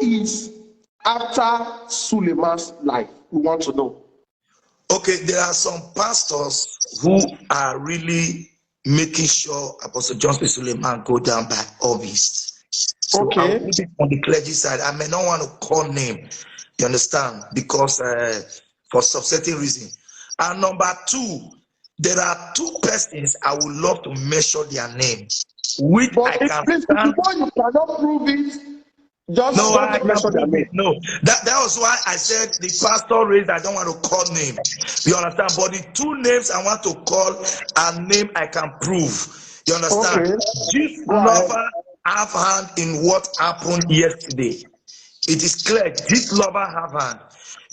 is after Suleiman's life? We want to know. Okay, there are some pastors who are really making sure Apostle Johnson Suleiman go down by August. So Okay. I'll put it on the clergy side. I may not want to call name, you understand, because for some certain reason. And number two, there are two persons I would love to measure their name, which But I can please, if stand. you cannot prove it, just No, I don't mention their can't prove name. it. No, that was why I said the pastor raised. I don't want to call name. You understand? But the two names I want to call are name I can prove. You understand? Okay. This Go ahead. lover have hand in what happened yesterday. It is clear. This lover have hand,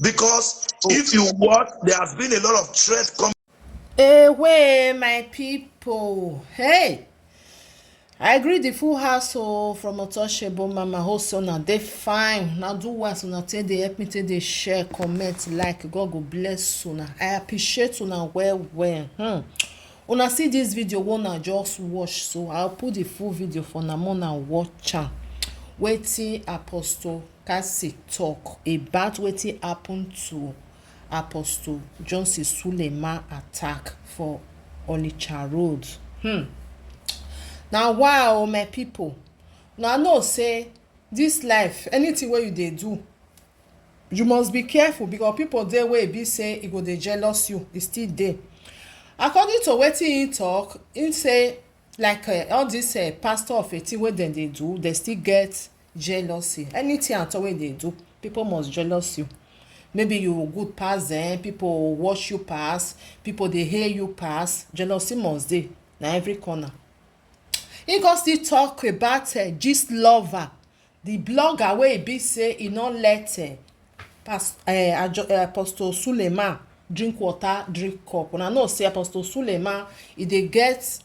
because if you watch, there has been a lot of threat coming. Away, my people. Hey, I agree the full household from Untouchable Mama host on they fine. Now do what una take they help me take they share, comment, like. God go bless una. I appreciate una well. Una see this video, wanna just watch, so I'll put the full video for na mona watch am. Wetin Apostle Cassie talk about wetin happen to Apostle Johnson Suleiman attack for Onitsha Road. Now wow, my people, now I know say this life, anything wey you dey do, you must be careful, because people dey wey be say e go dey jealous you, e still dey. According to wetin he talk, he say like all this pastor of a thing wey dem dey do, they still get jealousy. Anything at all wey dey do, people must jealous you. Maybe you good pass them, people watch you pass, people dey hail you pass, jealousy must dey na every corner. He go still talk about Gistloves, the blogger wey be say e no let Apostle Suleman drink water, drink cup. Una know say Apostle Suleiman e dey get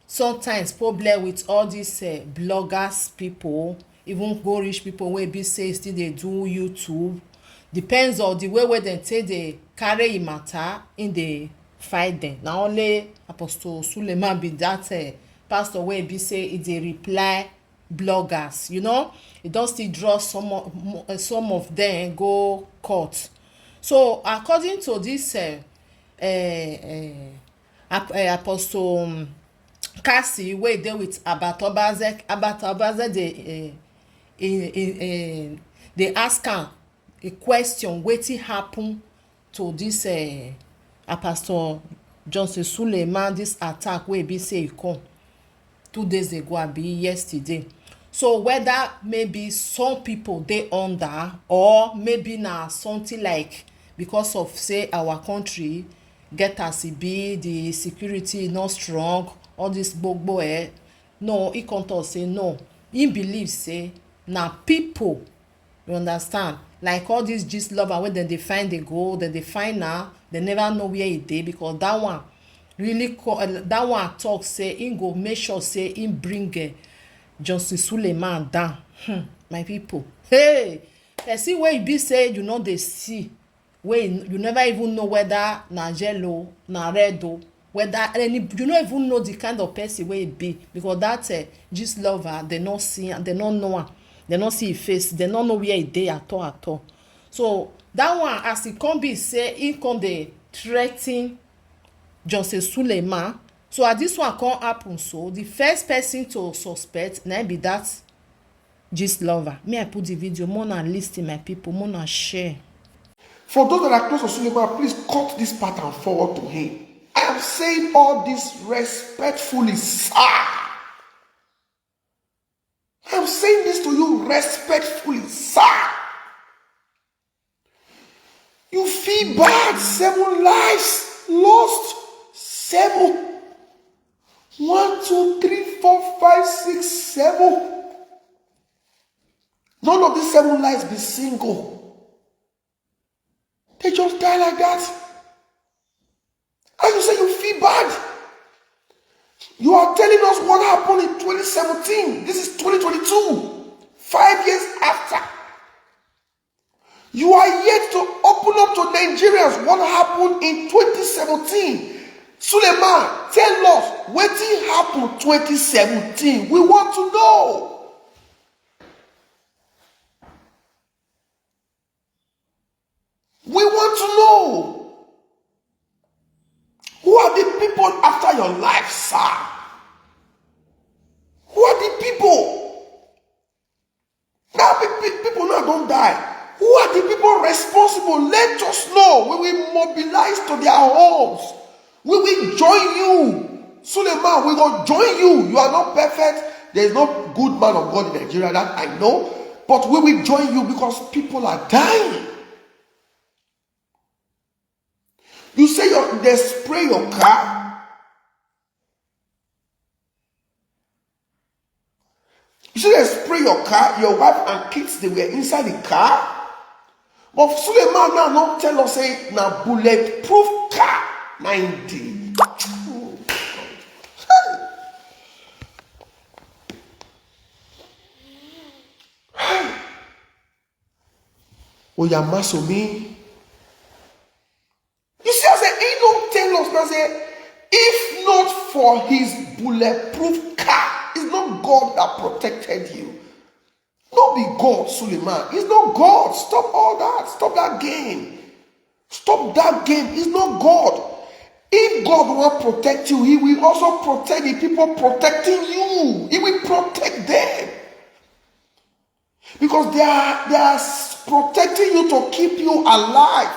sometimes problem with all these bloggers people, even go reach people wey be say still dey do YouTube. Depends on the way dem take dey carry im matter in dey fight dem. Na only Apostle Suleiman be that pastor wey be say e dey reply bloggers, you know. E don still draw some of them go court. So according to this Apostle Cassie wey dey with Abatobaze dey ask am a question, wetin happen to this Apostle Johnson Suleiman, this attack wey be say e come 2 days ago abi yesterday. So whether maybe some people dey under, or maybe na something like because of say our country get as e be, the security not strong, all this gbogbo no, he come talk say no, he believe say na people, you understand, like all these Gistloves wey dem dey find the gold, dem dey find now, they never know where e dey, because that one really that one talk say he go make sure say he bring Johnson Suleiman down. My people, hey, person wey be say you know dey see, wey you never even know whether na yellow na red o, whether any, you no even know the kind of person wey e be, because that Gistloves they no see am, they no know am, they no see him face, they no know where e dey at all. So that one, as e come be say he come dey threaten Johnson Suleiman. So as this one come happen, so the first person to suspect na be that Gistloves. Me I put the video, more na listen, my people, more na share. For those that are close to Suleiman, please cut this part and forward to him. I am saying all this respectfully, sir. I am saying this to you respectfully, sir. You feel bad. 7 lives lost. 7. 1, 2, 3, 4, 5, 6, 7. None of these 7 lives be single. They just die like that. And you say you feel bad. You are telling us what happened in 2017. This is 2022. 5 years after. You are yet to open up to Nigerians what happened in 2017. Suleiman, tell us what happened 2017. We want to know. over your life, sir. Who are the people? Now people now don't die. Who are the people responsible? Let us know. We will mobilize to their homes. We will join you. Suleiman, we will join you. You are not perfect. There is no good man of God in Nigeria, that I know. But we will join you because people are dying. You say they spray your car. You say they spray your car. Your wife and kids, they were inside the car. But Suleiman now not tell us say na bulletproof car 90. Oyamasomi. You see, I say he don't tell us now say if not for his bulletproof car, it's not God that protected you. Not be God, Suleiman. It's not God. Stop all that. Stop that game. Stop that game. It's not God. If God will protect you, he will also protect the people protecting you. He will protect them. Because they are protecting you to keep you alive.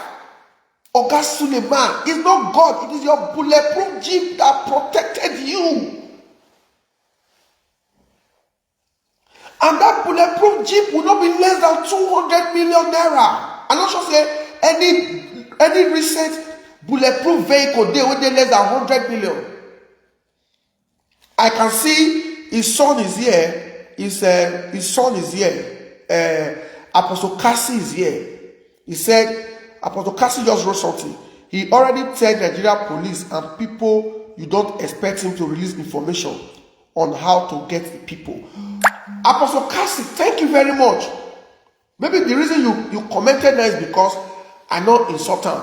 Oga Suleiman, it's not God. It is your bulletproof jeep that protected you. And that bulletproof jeep will not be less than 200 million naira. I'm not sure say any recent bulletproof vehicle they will less than 100 million. I can see his son is here. His son is here. Apostle Cassie is here. He said, Apostle Cassie just wrote something. He already told Nigeria police and people you don't expect him to release information on how to get the people. Apostle Cassie, thank you very much. Maybe the reason you commented now is because I not insult him.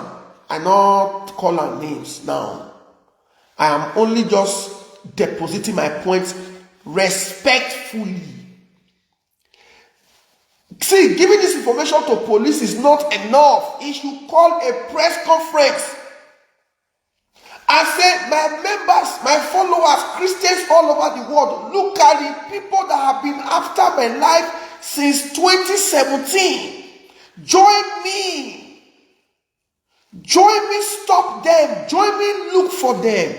I not call her names now. I am only just depositing my points respectfully. See, giving this information to police is not enough. He should call a press conference. I said, my members, my followers, Christians all over the world, look at the people that have been after my life since 2017. Join me. Join me, stop them. Join me, look for them.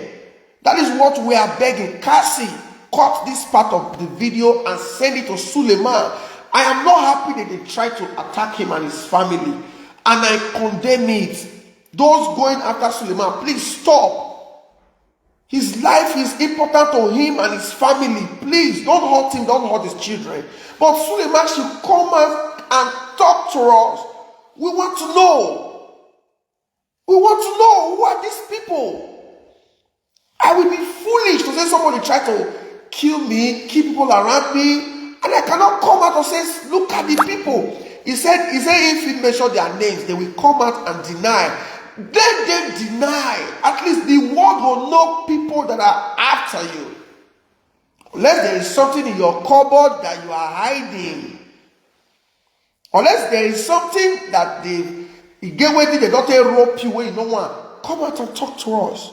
That is what we are begging. Kassey, cut this part of the video and send it to Suleman. I am not happy that they try to attack him and his family. And I condemn it. Those going after Suleiman, please stop. His life is important to him and his family. Please, don't hurt him, don't hurt his children. But Suleiman should come out and talk to us. We want to know. We want to know who are these people. I will be foolish to say somebody try to kill me, kill people around me, and I cannot come out and say, look at the people. He said if he mention their names, they will come out and deny. Let them deny. At least the world will know people that are after you. Unless there is something in your cupboard that you are hiding. Unless there is something that they get waiting, they don't rope you where you don't want. Come out and talk to us.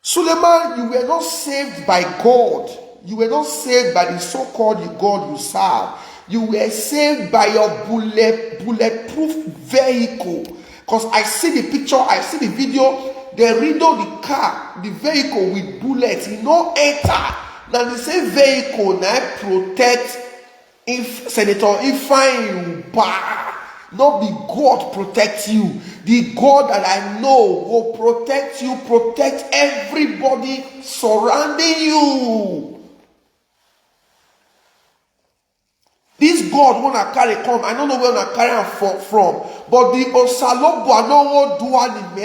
Suleiman, you were not saved by God. You were not saved by the so-called God you serve. You were saved by your bulletproof vehicle. Because I see the picture, I see the video, they riddle the car, the vehicle with bullets. You no enter. Now the same vehicle now protect if Senator Ifeanyi Ubah. Not be God protect you. The God that I know will protect you, protect everybody surrounding you. This God wanna carry come. I don't know where I carry him from. But the Osalobua no dua ni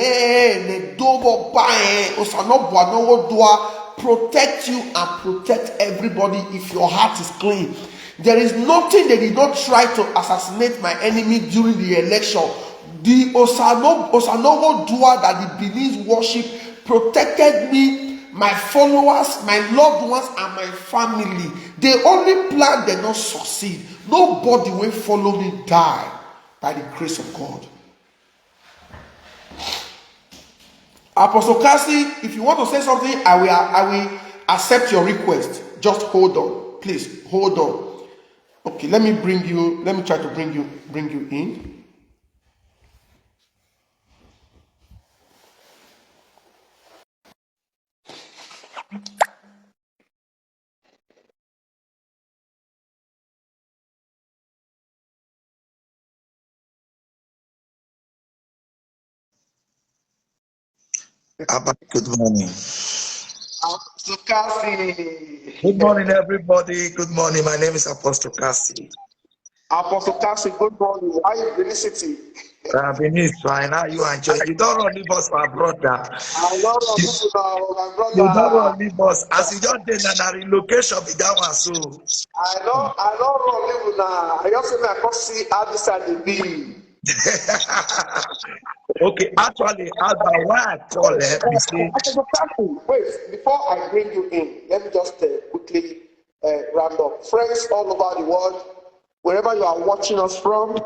me dobo bae. Osalobua no dua protect you and protect everybody if your heart is clean. There is nothing they did not try to assassinate my enemy during the election. The Osanowo dua that the Benin worship protected me, my followers, my loved ones, and my family. They only plan, they not succeed. Nobody will follow me die by the grace of God. Apostle Cassie, if you want to say something, I will accept your request. Just hold on. Please, hold on. Okay, let me try to bring you in. Abba, good morning. Apostle Cassie. Good morning, everybody. Good morning. My name is Apostle Cassie. Apostle Cassie, good morning. Why are you in the city? Benin is fine. How you enjoying? You don't run leave us, my brother. I love you now, my You don't brother. run leave us. As you just did an relocation with that one, so. I know run leave now. I just say I can't see how this side dey be. Okay, actually, Alba, why I call me say. Wait, before I bring you in, let me just quickly round up. Friends all over the world, wherever you are watching us from,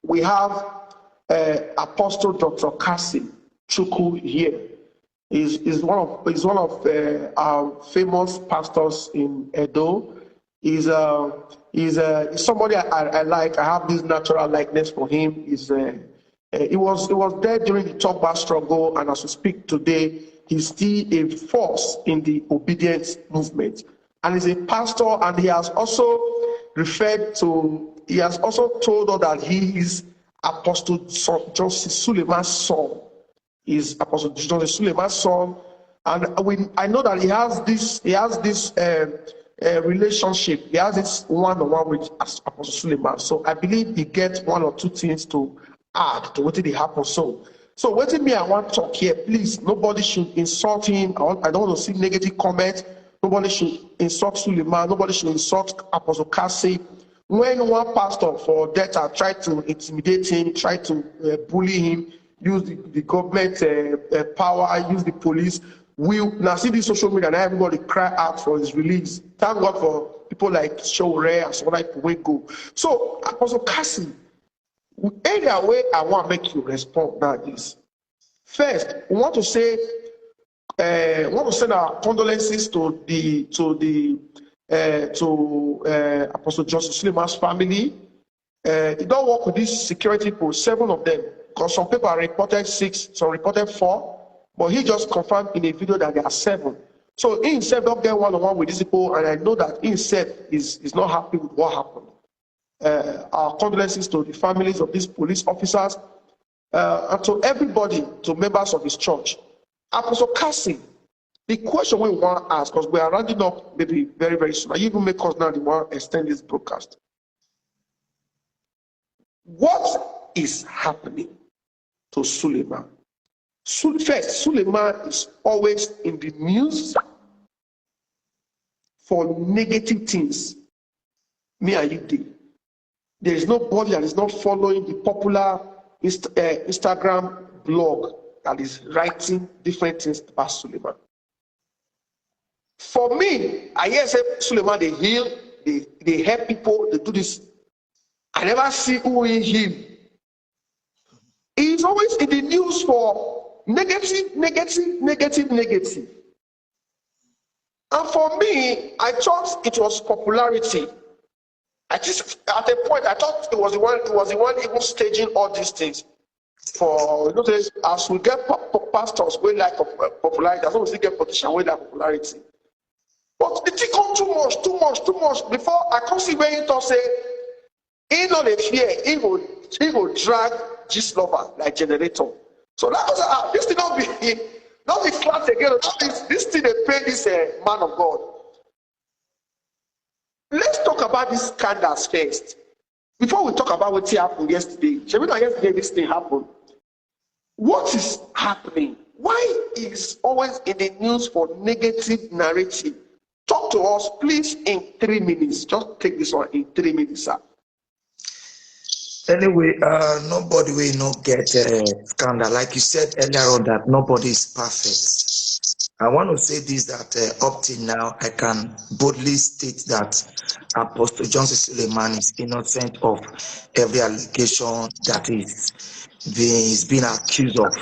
we have Apostle Dr. Kassey Chukwu here. He's one of our famous pastors in Edo. He's somebody I like. I have this natural likeness for him. He was there during the Togba struggle, and as we speak today, he's still a force in the obedience movement. And he's a pastor, and he has also told us that he is Apostle Joseph Suleiman's son. Is Apostle Joseph Suleiman's son, and I know that he has this relationship. He has this one-on-one with Apostle Suleiman. So I believe he gets one or two things to add to what did happen. So what me I want to talk here, please. Nobody should insult him. I don't want to see negative comments. Nobody should insult Suleiman. Nobody should insult Apostle Cassie. When one pastor for data tried to intimidate him, tried to bully him, use the government power, use the police, we now see this social media and everybody cry out for his release. Thank God for people like Showre and some other people go. So Apostle Cassie, area way I want to make you respond now is first, we want to say we want to send our condolences to Apostle Joseph Suleiman's family. He don't work with these security people, 7 of them, because some people are reported 6, some reported 4, but he just confirmed in a video that there are 7. So he himself don't get one-on-one with these people, and I know that he himself is not happy with what happened. Our condolences to the families of these police officers, and to everybody, to members of his church. Apostle Cassie, the question we want to ask, because we are rounding up maybe very, very soon. You even make us now the one extend this broadcast. What is happening to Suleiman? First, Suleiman is always in the news for negative things. Me and you did. There is nobody that is not following the popular Instagram blog that is writing different things about Suleiman. For me, I hear say Suleiman they heal, they help people, they do this. I never see who he heal. He's always in the news for negative. And for me, I thought it was popularity. At a point, I thought it was the one even staging all these things. For as we get pastors, we like popularity. As long as we get politicians, we like popularity. But the thing come too much. Before I come see where he talk say, he no dey fear, he will drag Gistloves like generator. So that was this thing not be flat again. This thing they pay this man of God. Let's talk about these scandals first. Before we talk about what happened yesterday. Yesterday this thing happened. What is happening? Why is always in the news for negative narrative? Talk to us, please, in 3 minutes. Just take this one in 3 minutes, sir. Anyway, nobody will not get scandal. Like you said earlier on, that nobody is perfect. I want to say this, that up till now, I can boldly state that Apostle Johnson Suleiman is innocent of every allegation that he's been accused of.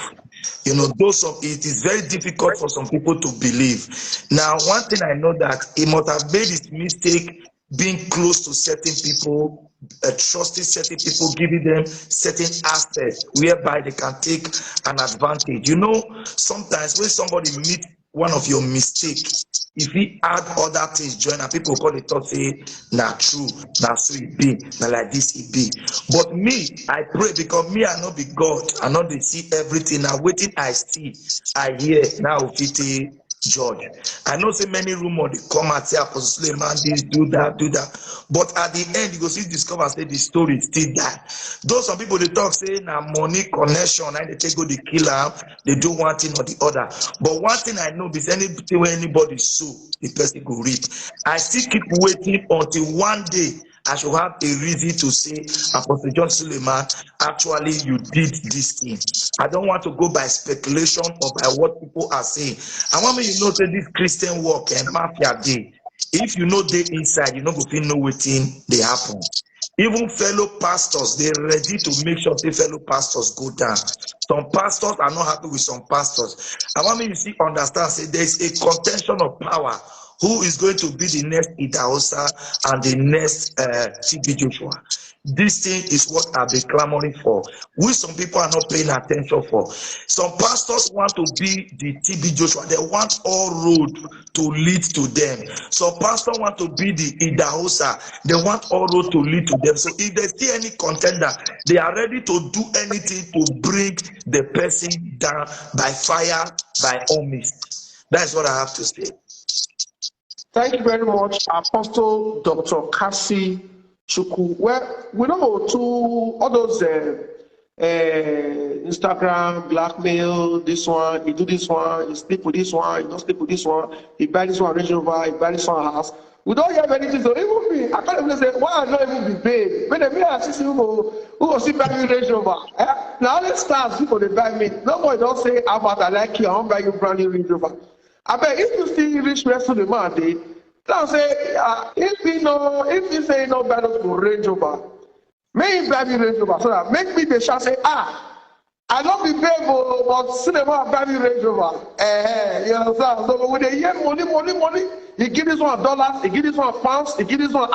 You know, it is very difficult for some people to believe. Now, one thing I know that he must have made his mistake being close to certain people, trusting certain people, giving them certain access whereby they can take an advantage. You know, sometimes when somebody meets one of your mistakes, if he add other things join, and people call the thought say, "Nah, true, nah, so it be, nah, like this it be." But me, I pray, because me, I not be God, I not dey see everything. Now, waiting, I see, I hear. Now, fit judge. I know say many rumors they come and say Apostle Suleiman this, do that, do that. But at the end, you go see discover say the story still die. Though some people they talk say na money connection, and they take go the killer, they do one thing or the other. But one thing I know is anything where anybody sue, the person go reap. I still keep waiting until one day I should have a reason to say, Apostle John Suleiman, actually you did this thing. I don't want to go by speculation or by what people are saying. I want me to know say this Christian work and mafia day. If you know they inside, you know go feel no waiting they happen. Even fellow pastors, they're ready to make sure the fellow pastors go down. Some pastors are not happy with some pastors. I want me to see, understand, say there's a contention of power. Who is going to be the next Idahosa and the next TB Joshua? This thing is what I've been clamoring for, which some people are not paying attention for. Some pastors want to be the TB Joshua. They want all road to lead to them. Some pastors want to be the Idahosa. They want all road to lead to them. So if they see any contender, they are ready to do anything to bring the person down by fire, by all means. That's what I have to say. Thank you very much, Apostle Dr. Cassie Chuku. Well, we don't go to all those Instagram blackmail, this one, you do this one, you sleep with this one, you don't sleep with this one, you buy this one Range Rover, you buy this one house. We don't hear anything. So even me, I can't even say, why I not even be paid? When they I see people who will see buy me Range Rover. Now all the stars people they buy me. Nobody don't say, Albert, I like you, I won't buy you brand new Range Rover. I bet if you see rich person the man, they don't say if you say no better to Range Rover, may buy me Range Rover so that make me the shall say I don't be paid but Suleiman buy me Range Rover. You understand? So when they hear money, he give this one dollars, he give this one pounds, he give this one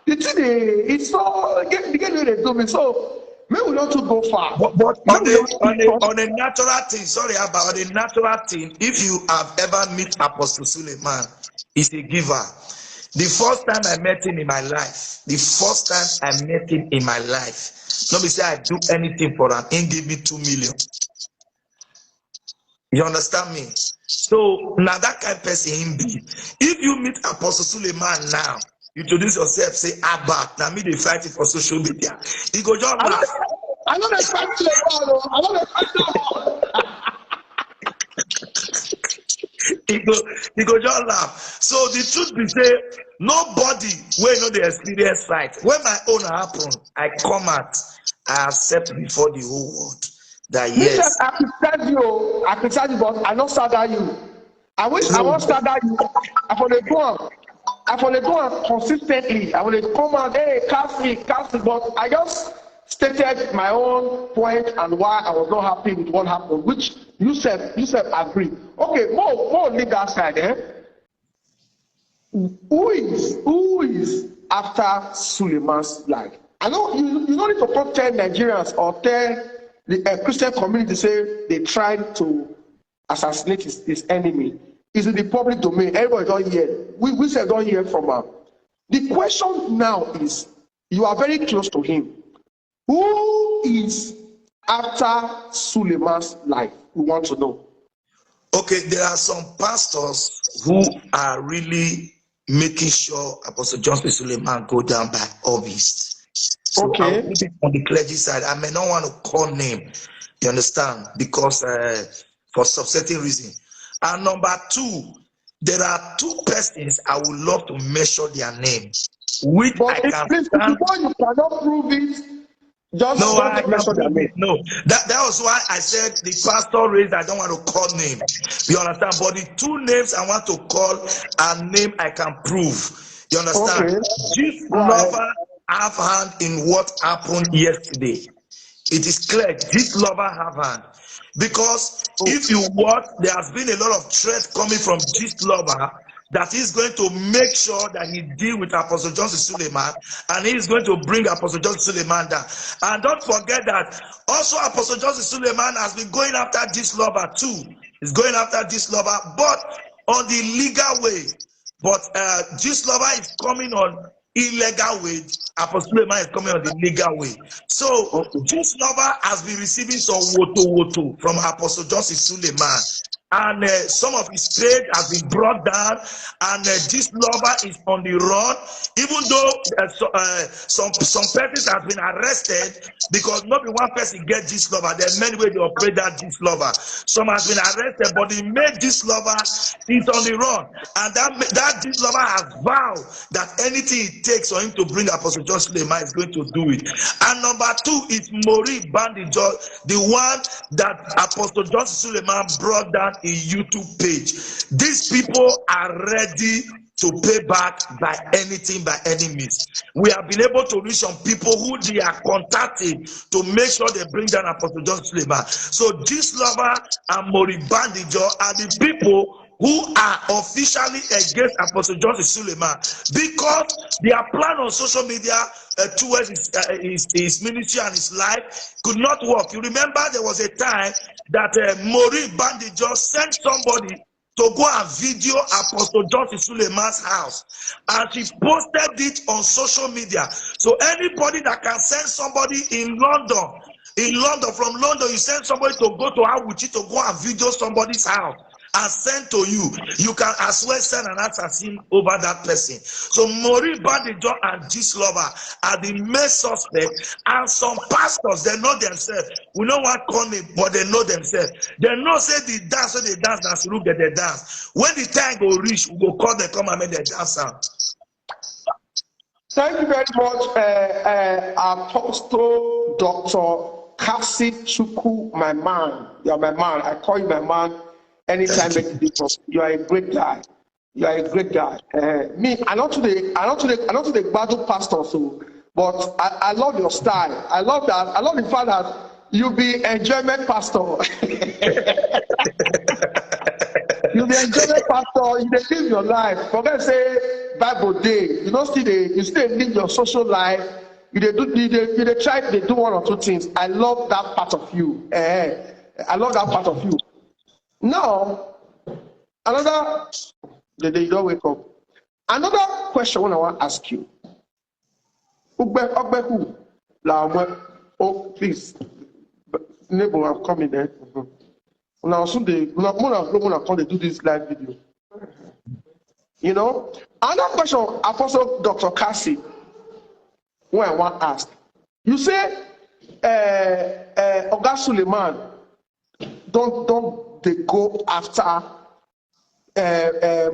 the thing it's so get the way they do me so. Maybe we don't go far. But on a natural thing, sorry about the natural thing, if you have ever met Apostle Suleiman, he's a giver. The first time I met him in my life, nobody say I do anything for him, he gave me 2 million. You understand me? So now that kind of person him be. If you meet Apostle Suleiman now, you introduce yourself, say Abba, now me they fight it for social media. He go just laugh. I know they fight Suleiman. I know they fight he go just laugh. So the truth be say, nobody will know the experience fight. When my own happen, I come out, I accept before the whole world that yes. I criticize you, but I not start you. I wish I won't start you. I for the go on consistently. I will come out, hey, Kassey, but I just stated my own point and why I was not happy with what happened, which you said agree. Okay, more leave that side, Who is after Suleiman's life? I know you don't need to come tell Nigerians or tell the Christian community say they tried to assassinate his enemy. It's in the public domain. Everybody don't hear. We said don't hear from him. The question now is, you are very close to him. Who is after Suleiman's life? We want to know. Okay, there are some pastors who are really making sure Apostle John Suleiman go down by August. So okay. I will put it on the clergy side. I may not want to call name, you understand, because for some certain reason. And number two, there are two persons I would love to measure their name, which but I can stand. You cannot prove it. Just no, I can measure their name. No, that was why I said the pastor raised. I don't want to call name. You understand? But the two names I want to call are name I can prove. You understand? Okay. Gistloves have hand in what happened yesterday. It is clear this lover have hand. Because if you watch, there has been a lot of threat coming from this lover that he's going to make sure that he deal with Apostle Johnson Suleiman, and he is going to bring Apostle Johnson Suleiman down. And don't forget that also Apostle Johnson Suleiman has been going after this lover too. He's going after this lover, but on the legal way. But this lover is coming on illegal way. Apostle Suleiman is coming on the legal way. So this lover has been receiving some woto from Apostle Johnson Suleiman. And some of his trade has been brought down, and this lover is on the run. Even though some persons have been arrested, because not one person get this lover. There are many ways they operate that this lover. Some has been arrested, but the main this lover is on the run, and that this lover has vowed that anything it takes for him to bring Apostle John Suleiman is going to do it. And number two is Mori Bandijo, the one that Apostle John Suleiman brought down a YouTube page. These people are ready to pay back by anything, by any means. We have been able to reach some people who they are contacting to make sure they bring down Apostle John Suleiman. So this lover and Mori Bandijo are the people who are officially against Apostle John Suleiman, because their plan on social media towards his ministry and his life could not work. You remember there was a time that Mori Bandijo sent somebody to go and video Apostle John Suleiman's house, and she posted it on social media. So anybody that can send somebody in London, from London, you send somebody to go to Awuchi to go and video somebody's house and send to you, you can as well send an assassin over that person. So Mori Bandijo and Gistloves are the main suspects, and some pastors, they know themselves. We know what call me, but they know themselves. They know say the dance, so they dance look at the dance. When the time go reach, we go call them, come and make the dance out. Thank you very much, Apostle Dr. Kassey Chuku, my man. You are my man. I call you my man. Anytime you are a great guy. You are a great guy. Me, I not to the battle pastor, so, but I love your style. I love that. I love the fact that you be enjoyment pastor. You be enjoyment pastor. You live your life. Forget say Bible day. You don't still live your social life. You try to do one or two things. I love that part of you. I love that part of you. Now, another, you don't wake up. Another question I want to ask you. Oh, please. Neighbor, I'm coming there. Now, soon they come to do this live video. You know, another question, Apostle Dr. Cassie, when I want to ask. You say, Oga Suleman, don't they go after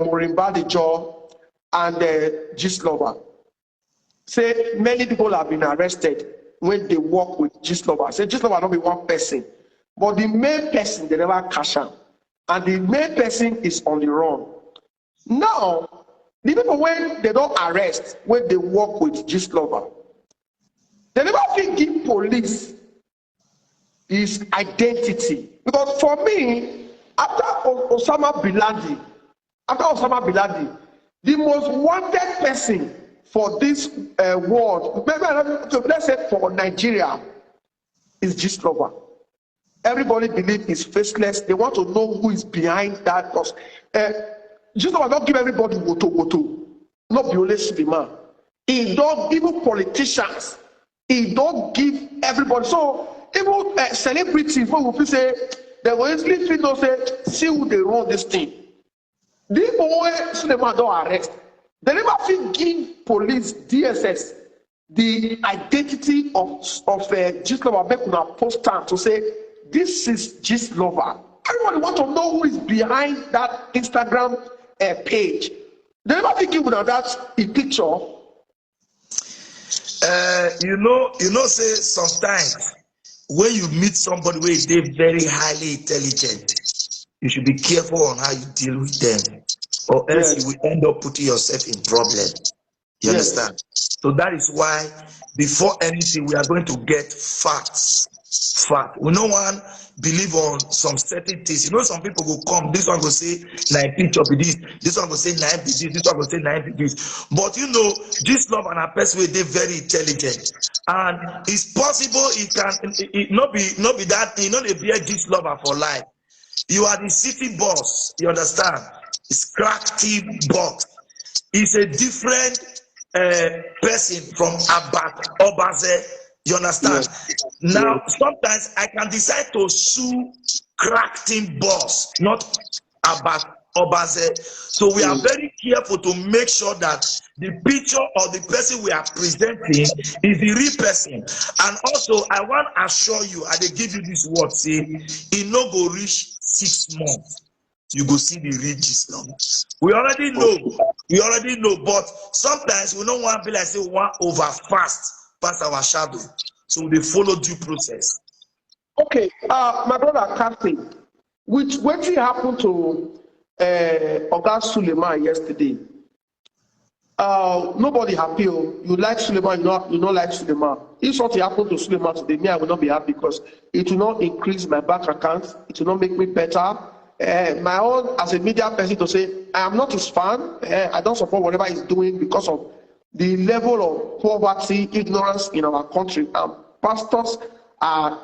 Mori Bandijo and Gistloves. Say many people have been arrested when they work with Gistloves. Say Gistloves not be one person, but the main person they never catch him, and the main person is on the run. Now, the people when they don't arrest, when they work with Gistloves, they never think give police his identity. Because for me, after Osama bin Laden, the most wanted person for this world, let's say for Nigeria, is Gistloves. Everybody believes he's faceless. They want to know who is behind that. Because Gistloves don't give everybody woto. Not be only Suleiman. He don't, even politicians, he don't give everybody. So even celebrities, when we say, they will easily feel to say, see who they run this thing. The people where Suleiman don't arrest, they never feel give police, DSS, the identity of Gistloves, make una poster to say, this is Gistloves. Everybody want to know who is behind that Instagram page. They never feel give that a picture. Say sometimes when you meet somebody where they're very highly intelligent, you should be careful on how you deal with them, or else you will end up putting yourself in problem. You understand? So that is why before anything we are going to get facts. Fact. We no one believe on some certain things. You know, some people will come, this one will say, "Nine picture be this one will say, "Nine be this one will say, "Nine be this." But you know, this love and a person they very intelligent. And it's possible it not be that, you know, they be a this lover for life. You are the city boss, you understand? It's crack team box. It's a different person from Abat Obaze. You understand? Yes. Now, Yes. sometimes I can decide to sue crack team boss, not Abat Obaze. So we are very careful to make sure that the picture of the person we are presenting is the real person. And also, I want to assure you, I dey give you this word, say, it no go reach 6 months. You go see the real Gistloves. We already know, but sometimes we don't want to be like say we want over fast past our shadow. So they follow due process. Okay, my brother Kassey, what happened to Oga Suleman yesterday? Nobody happy. You like Suleman, you not like Suleman. If something happened to Suleman today, me, I will not be happy because it will not increase my bank account. It will not make me better. My own, as a media person, to say, I am not his fan. I don't support whatever he's doing because of the level of poverty, ignorance in our country. Pastors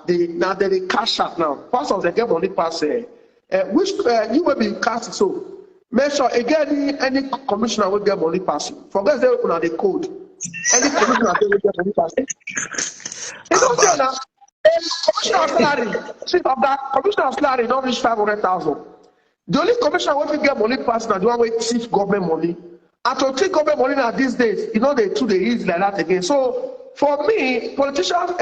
they cash out now. Pastors, they get money pass. Which you will be cast so. Make sure again any commissioner will get money passing. Forget they open the code. Any commissioner will get money passing. You don't say now. Commissioner salary, chief of that commissioner salary don't reach 500,000. The only commissioner will get money passing and the one with chief government money. And to take government money now these days, you know they too they use like that again. So for me, politicians,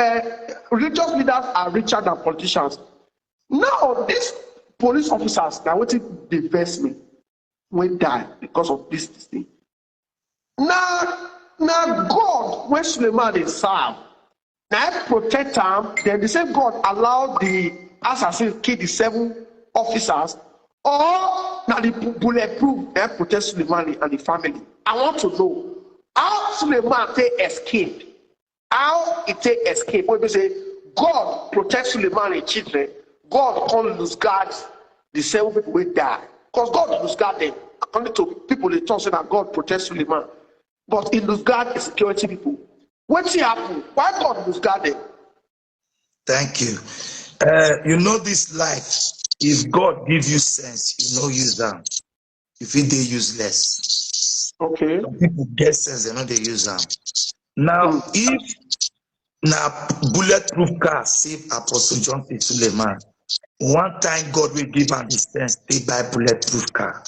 religious leaders are richer than politicians. Now these police officers now what they vex me. Will die because of this thing. Now God, when Suleiman is serve, now protect them. Then the same God allowed the assassins kill the 7 officers, or now the bulletproof protect Suleiman and the family. I want to know how Suleiman escaped. How it escape? When we say God protect Suleiman and children, God can't lose guard the 7 people will die. Because God lose guard them. According to people, they talk say that God protects Suleiman. But he lose guard the security people. What's happened? Why God lose guard them? Thank you. You know this life, if God gives you sense, you know use them. If it they useless. Okay. Some people get sense, they know they use them. Now, if now bulletproof car save Apostle John Suleiman, one time God will give am the sense they buy bulletproof car.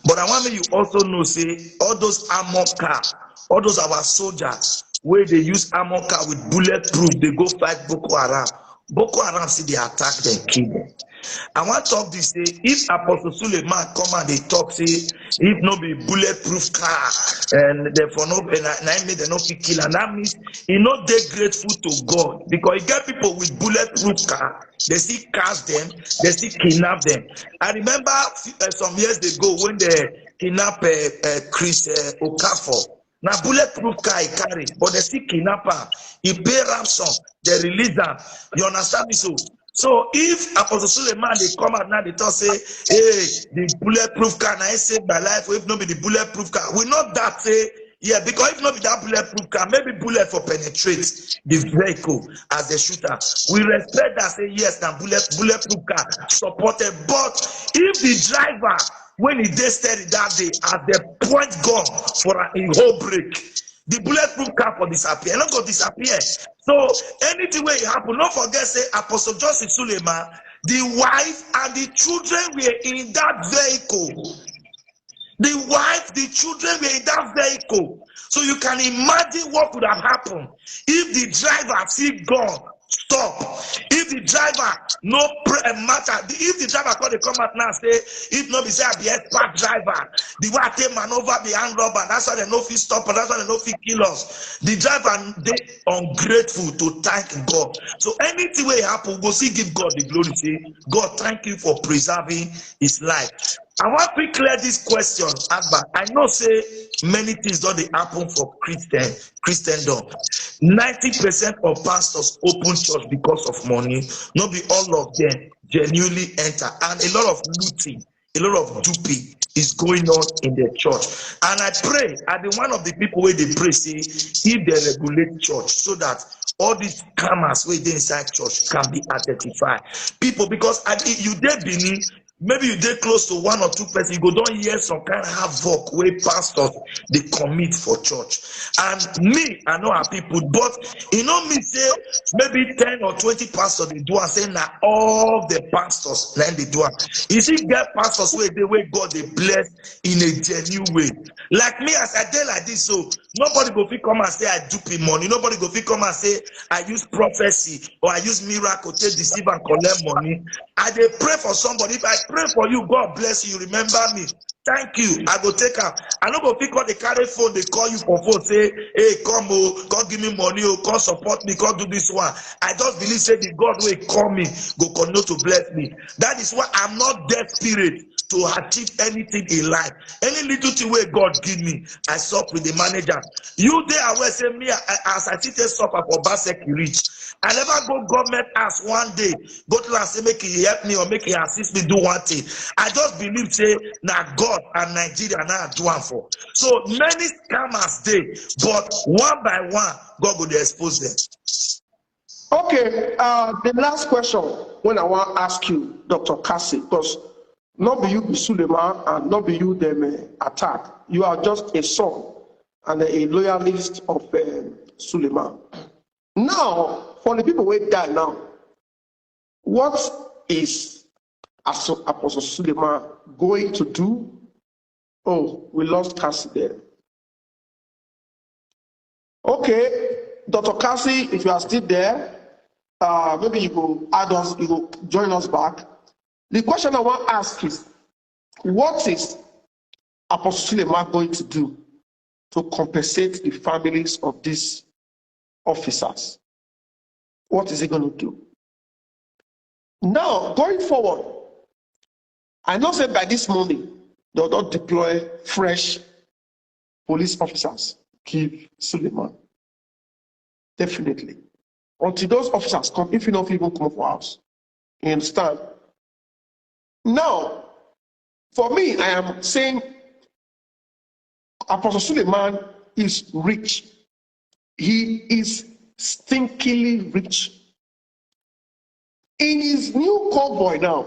But I want you also know, say, all those armor car, all those our soldiers, where they use armor car with bulletproof, they go fight Boko Haram. Boko Haram see they attack them, kill them. I want to talk this, say, if Apostle Suleiman come and they talk, say, if no be bulletproof car, and therefore no, and I made they no fit kill, and that means he not they grateful to God, because he get people with bulletproof car, they still cast them, they still kidnap them. I remember some years ago when they kidnap Chris Okafor. Now bulletproof car he carry, but they still kidnap him. He pay ransom, they release them. You understand me? So if Apostle Suleiman they come out now, they talk say, hey, the bulletproof car now saved my life. Or if not be the bulletproof car, we not that say, yeah, because if not be that bulletproof car, maybe bullet for penetrate the vehicle as the shooter. We respect that, say yes, now bulletproof car supported. But if the driver, when he dey steady that day, at the point gun for a whole break, the bulletproof car for disappear, not go disappear. So anything where it happen, don't forget say Apostle Joseph Suleiman, the wife and the children were in that vehicle. The wife, the children were in that vehicle. So you can imagine what would have happened if the driver see gone. Stop. If the driver no matter, if the driver call the come out now say, if not be say I be expert driver, the way I take maneuver the hand rubber, that's why they no fit stop, and that's why they no fit kill us. The driver they ungrateful to thank God. So anything will happen, go see give God the glory. Say, God, thank you for preserving his life. I want to clear this question, Agba. I know say many things don't they happen for Christendom. 90% of pastors open church because of money. Not be all of them genuinely enter, and a lot of looting, a lot of duping is going on in the church. And I pray, I be one of the people where they pray say if they regulate church so that all these scammers wey dey inside church can be identified. People, because you dey Benin, maybe you dey close to one or two person, you go don hear some kind of havoc wey pastors dey commit for church. And me, I know our people, but e no mean say maybe 10 or 20 pastors dey do am, say na all the pastors na dey do am. You see, get pastors wey dey wey God dey bless in a genuine way. Like me, as I dey like this, so nobody go fit come and say I dupe him money. Nobody go fit come and say I use prophecy or I use miracle to deceive and collect money. I dey pray for somebody. If I pray for you, God bless you, remember me, thank you, I go take am. I no go fit call the carry phone, they call you for phone, say hey, come oh, come give me money oh, come support me, come do this one. I just believe say the God wey call me go continue to bless me. That is why I'm not desperate to achieve anything in life. Any little thing wey God give me, I sup with the manager. You dey aware say me, as I take suffer for Baseki reach, I never go government house one day go to am say make he help me or make he assist me do one thing. I just believe say na God and Nigeria na do am for. So many scammers dey, but one by one God go dey expose them. Okay, the last question when I want to ask you, Dr. Cassie, because not be you be Suleiman and not be you them attack. You are just a son and a loyalist of Suleiman. Now, for the people who die now, what is Apostle Suleiman going to do? Oh, we lost Kassey there. Okay, Dr. Kassey, if you are still there, maybe you go add us, you go join us back. The question I want to ask is, what is Apostle Suleiman going to do to compensate the families of these officers? What is he going to do? Now, going forward, I know that by this morning, they will not deploy fresh police officers, give Suleiman. Definitely. Until those officers come, if you know if you come for us. You understand? Now, for me, I am saying Apostle Suleiman is rich. He is stinkingly rich. In his new convoy now,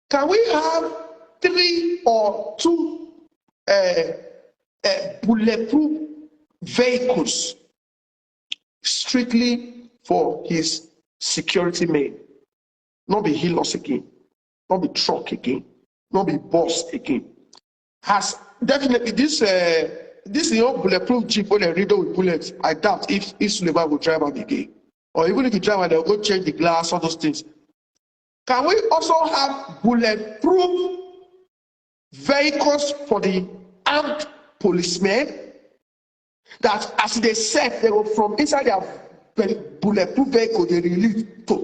can we have 3 or 2 bulletproof vehicles strictly for his security men? Not be healers again, not be truck again, not be bus again. Has definitely this bulletproof jeep when they read with bullets, I doubt if Suleiman will drive them again. Or even if he drive and they'll go change the glass, all those things. Can we also have bulletproof vehicles for the armed policemen? That as they said, they go from inside their bulletproof vehicle, they release to.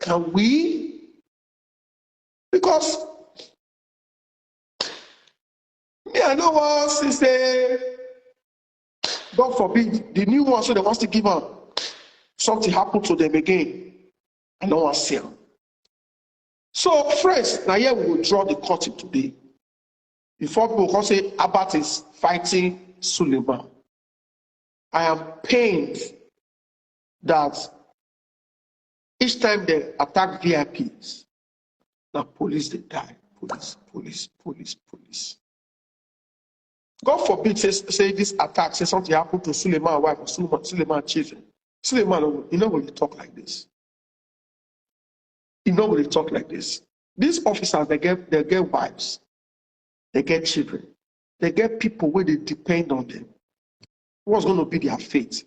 Can we? Because me, I know what since God forbid, the new ones, so they want to give up. Something happened to them again. I don't want to see them. So, friends, now here we will draw the curtain today. Before people can say Abat is fighting Suleiman, I am pained that each time they attack VIPs, now police they die. Police. God forbid say this attack, say something happened to Suleiman wife or Suleiman children. Suleiman, you know when you talk like this. You know when you talk like this. These officers, they get wives, they get children, they get people where they depend on them. What's going to be their fate?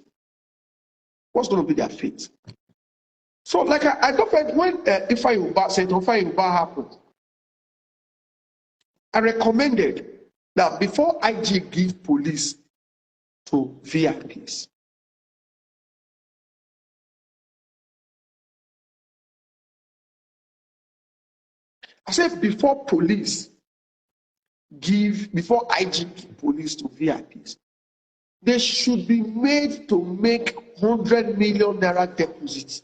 What's going to be their fate? So, like I don't find when Ifeanyi Ubah said Ifeanyi Ubah happened, I recommended that before IG give police to VIPs, I said before police before IG give police to VIPs, they should be made to make 100 million naira deposits.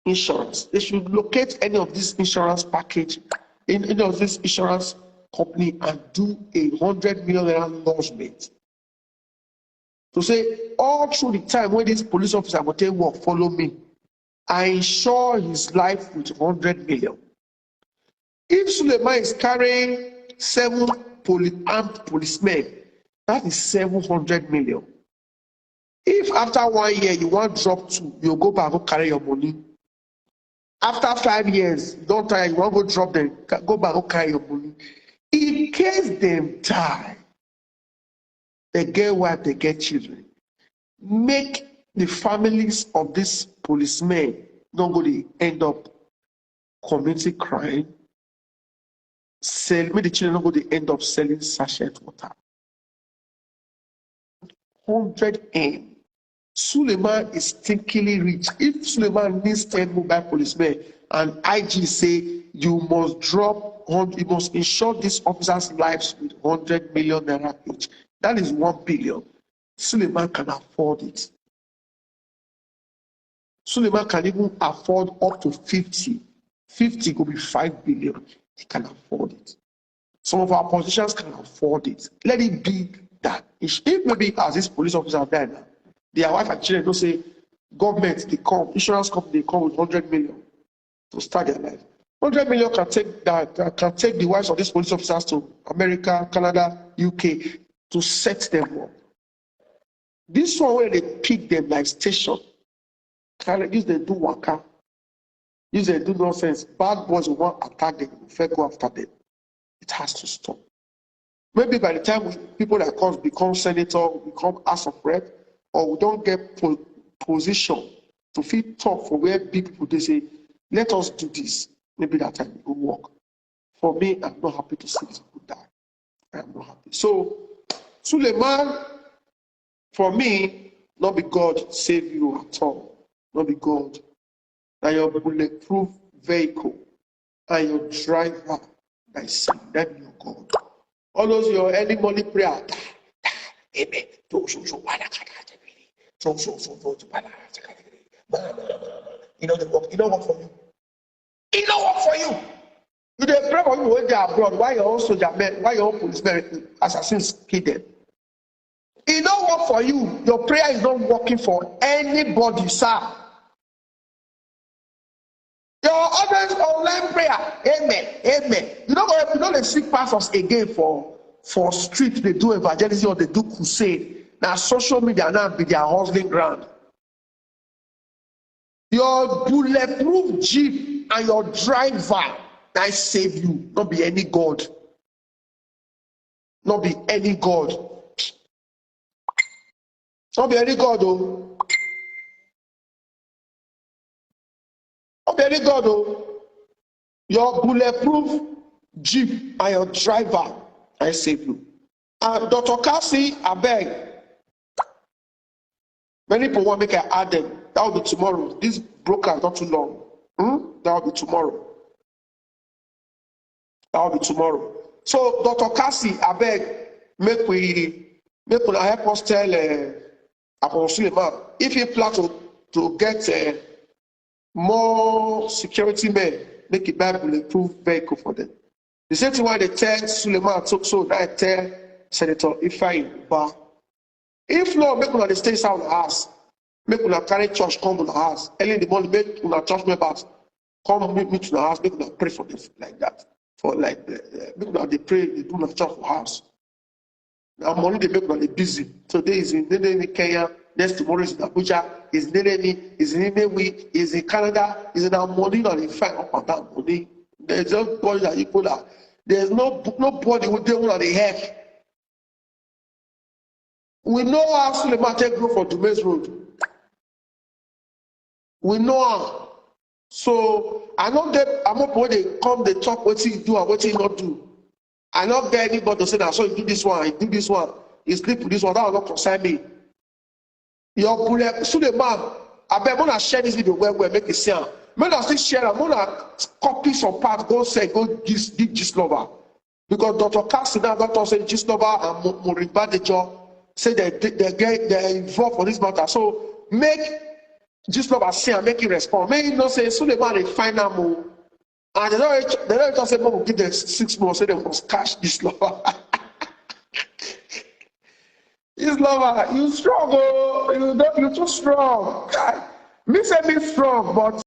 Insurance. They should locate any of this insurance package in any of this insurance company and do a 100 million naira loss rate. To say all through the time when this police officer will take work, follow me, I insure his life with 100 million. If Suleiman is carrying 7 armed policemen, that is 700 million. If after 1 year you want to drop 2, you go back and carry your money. After 5 years, don't try, you want to go drop them, go back and carry your money. In case them die, they get wife, they get children. Make the families of these policemen not go to end up committing crime. Make the children not go to end up selling sachet water. 100 M. Suleman is stinkingly rich. If Suleman needs 10 mobile policemen and IG say you must drop, you must insure these officers' lives with 100 million naira each, that is 1 billion. Suleman can afford it. Suleman can even afford up to 50. 50 could be 5 billion. He can afford it. Some of our politicians can afford it. Let it be that. If maybe as this police officer there now, their wife and children don't say, government, they come, insurance company, they come with 100 million to start their life. 100 million can take the wives of these police officers to America, Canada, UK to set them up. This one where they pick them like station, use they do waka, use they do nonsense. Bad boys will want to attack them, fair go after them. It has to stop. Maybe by the time people that come become senator, become House of Rep, or we don't get position to feel tough for where big people they say, let us do this. Maybe that time it will work. For me, I'm not happy to see these people die. I'm not happy. So, Suleiman, for me, not be God save you at all. Not be God. Now your bulletproof vehicle and your driver that is them your God. All those your early morning prayer. Amen. You know the work. You don't work for you. It don't work for you. You dey pray for you when they are abroad. Why your own soldier men? Why your own policemen assassins kill them? It don't work for you. Your prayer is not working for anybody, sir. Your others online prayer, amen, amen. You know they seek pastors again for street. They do evangelism or they do crusade. Now social media now be their hustling ground. Your bulletproof jeep and your driver that save you, not be any God. Not be any God. Not be any God, though. Not be any God, though. Your bulletproof jeep and your driver I save you. Dr. Cassie, I beg. Many people want to make an add them. That will be tomorrow. This broker is not too long. That will be tomorrow. That will be tomorrow. So, Dr. Cassie, I beg, make una help us tell Apostle Suleiman if he plan to get more security men, make it buy bulletproof vehicle for them. The same thing why they tell Suleiman, so I tell Senator Ifeanyi Ubah. If not, make una stay inside the house. Make una carry church come to the house. Early in the morning, make una church members come meet to the house. Make una pray for them like that. For like, make una they pray, they do not church for house. Now money they make una they busy. Today is in Kenya. Next tomorrow is in Abuja. Is in Nene, is in Inewi, is in Canada. Is in our money that they find up and down money. There's nobody that equal that. There's nobody who they want the heck. We know how Suleiman take grow for Duma's Road. We know how. So I know that I'm not when they come, they talk what he do and what he not do. I not get anybody to say that so you do this one, you do this one, you sleep with this one, that will not concern me. Your bullet Suleiman, I bet when I share this video where make it sound. Men are still sharing. Men are copy some part. Go say, go give Gistloves. Because Dr. Cassie now, Dr. say Gistloves and Moribadejo say they're involved for this matter. So make Gistloves say and make it respond. May not say Suleman a final move. And they don't just say, we'll give them 6 months, say they must cash Gistloves. Gistloves, you strong, oh, you're too strong. Me say me strong, but